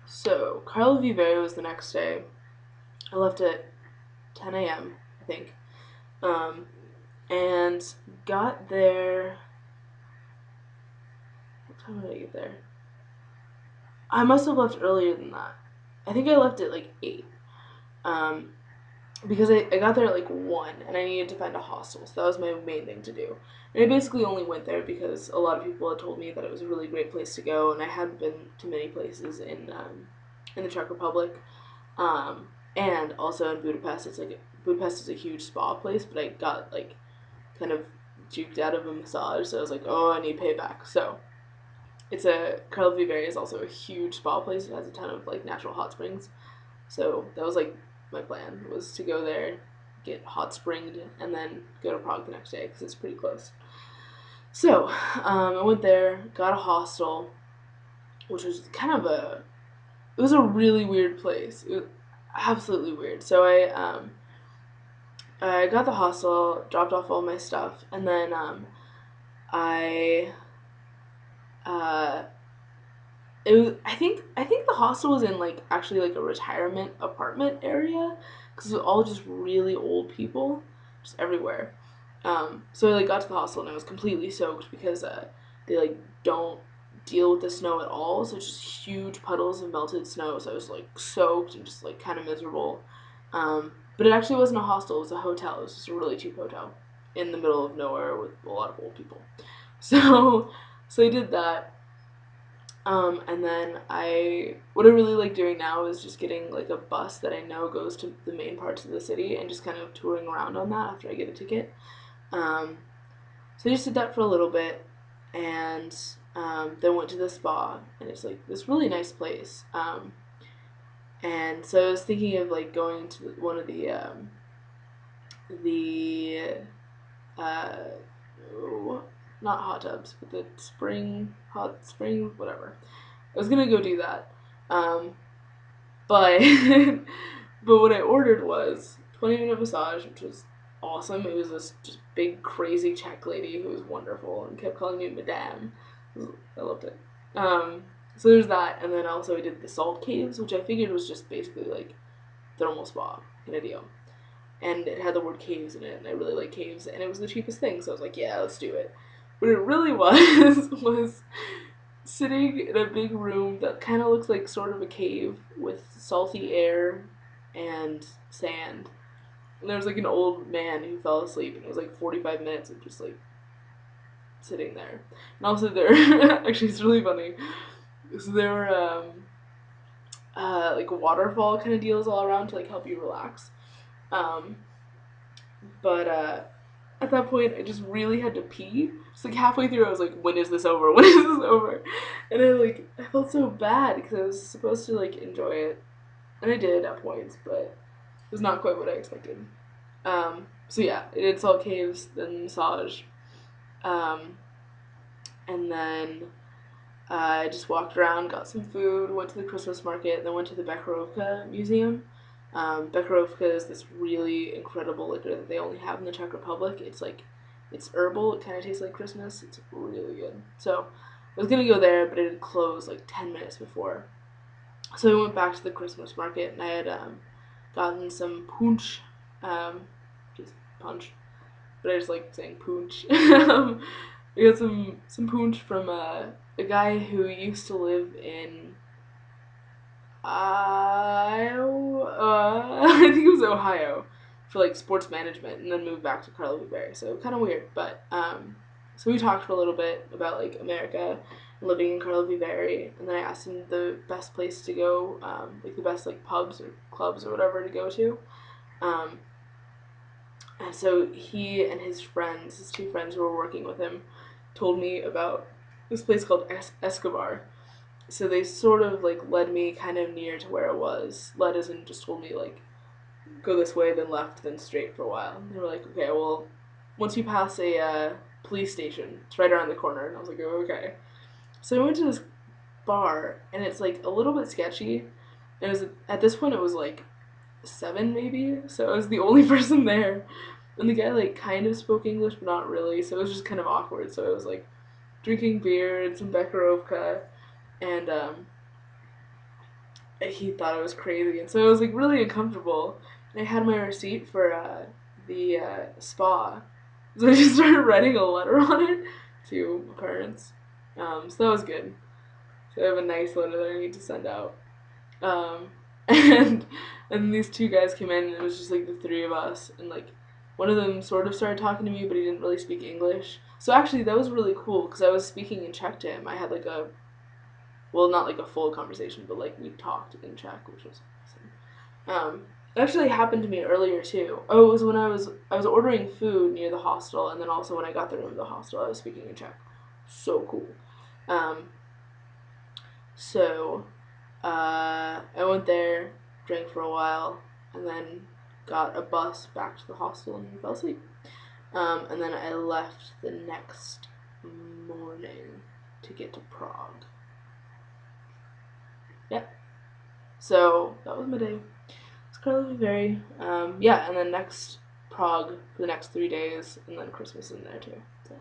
So, Karlovy Vary was the next day. I left at 10 a.m., I think. Um, and got there. What time did I get there? I must have left earlier than that. I think I left at like 8. Um, because I got there at like 1 and I needed to find a hostel. So that was my main thing to do. And I basically only went there because a lot of people had told me that it was a really great place to go, and I hadn't been to many places in the Czech Republic. Um, and also in Budapest, Budapest is a huge spa place, but I got like kind of juked out of a massage, so I was like, oh, I need payback. So Karlovy Vary is also a huge spa place. It has a ton of like natural hot springs. So that was like my plan was to go there, get hot springed, and then go to Prague the next day because it's pretty close. So I went there, got a hostel, which was kind of it was a really weird place. It was absolutely weird. So I got the hostel, dropped off all my stuff, and then I uh, it was I think the hostel was in like actually like a retirement apartment area because it was all just really old people just everywhere. So I like got to the hostel and I was completely soaked because they like don't deal with the snow at all, so it's just huge puddles of melted snow. So I was like soaked and just like kind of miserable. But it actually wasn't a hostel; it was a hotel. It was just a really cheap hotel in the middle of nowhere with a lot of old people. So so I did that, and then what I really like doing now is just getting like a bus that I know goes to the main parts of the city and just kind of touring around on that after I get a ticket. Um, so I just did that for a little bit, and then went to the spa, and it's like this really nice place. And so I was thinking of like going to one of the uh, not hot tubs, but the hot spring, whatever. I was gonna go do that, um, but but what I ordered was 20-minute massage, which was awesome. It was this just big crazy Czech lady who was wonderful and kept calling me Madame. I loved it. So there's that, and then also I did the salt caves, which I figured was just basically like thermal spa in a deal, and it had the word caves in it, and I really like caves, and it was the cheapest thing, so I was like, yeah, let's do it. What it really was sitting in a big room that kind of looks like sort of a cave with salty air and sand. And there was like an old man who fell asleep, and it was like 45 minutes of just like sitting there. And also there, actually, it's really funny. So there were like waterfall kind of deals all around to like help you relax. Um, but at that point, I just really had to pee. Just like halfway through, I was like, "When is this over? When is this over?" And I felt so bad because I was supposed to like enjoy it, and I did at points, but it was not quite what I expected. So yeah, I did salt caves, then massage, um, and then I just walked around, got some food, went to the Christmas market, and then went to the Bekrovka Museum. Bekrovka is this really incredible liquor that they only have in the Czech Republic. It's herbal. It kind of tastes like Christmas. It's really good. So I was gonna go there, but it had closed like 10 minutes before. So we went back to the Christmas market, and I had gotten some punch, um, just punch, but I just like saying punch. We got some punch from a guy who used to live in Iowa. I think it was Ohio for like sports management, and then moved back to Karlovy Vary. So kind of weird, but so we talked for a little bit about like America and living in Karlovy Vary, and then I asked him the best place to go, like the best like pubs or clubs or whatever to go to. Um, and so he and his friends, his two friends who were working with him, told me about this place called Escobar. So they sort of like led me kind of near to where it was. Led as in just told me like go this way, then left, then straight for a while. And they were like, okay, well, once you pass a police station, it's right around the corner. And I was like, oh, okay. So I went to this bar, and it's like a little bit sketchy. It was at this point it was like 7 maybe, so I was the only person there. And the guy like kind of spoke English, but not really, so it was just kind of awkward. So I was like drinking beer and some Bekarovka, and he thought I was crazy, and so it was like really uncomfortable. And I had my receipt for the spa, so I just started writing a letter on it to my parents. So that was good. So I have a nice letter that I need to send out. Um, and and these two guys came in, and it was just like the three of us, and like one of them sort of started talking to me, but he didn't really speak English. So actually, that was really cool because I was speaking in Czech to him. I had like a well, not like a full conversation, but like we talked in Czech, which was awesome. It actually happened to me earlier too. Oh, it was when I was ordering food near the hostel, and then also when I got the room at the hostel, I was speaking in Czech. So cool. Um, so I went there, drank for a while, and then got a bus back to the hostel and fell asleep. And then I left the next morning to get to Prague. Yeah. So that was my day. It's Karlovy Vary. Yeah, and then next Prague for the next 3 days, and then Christmas in there too. So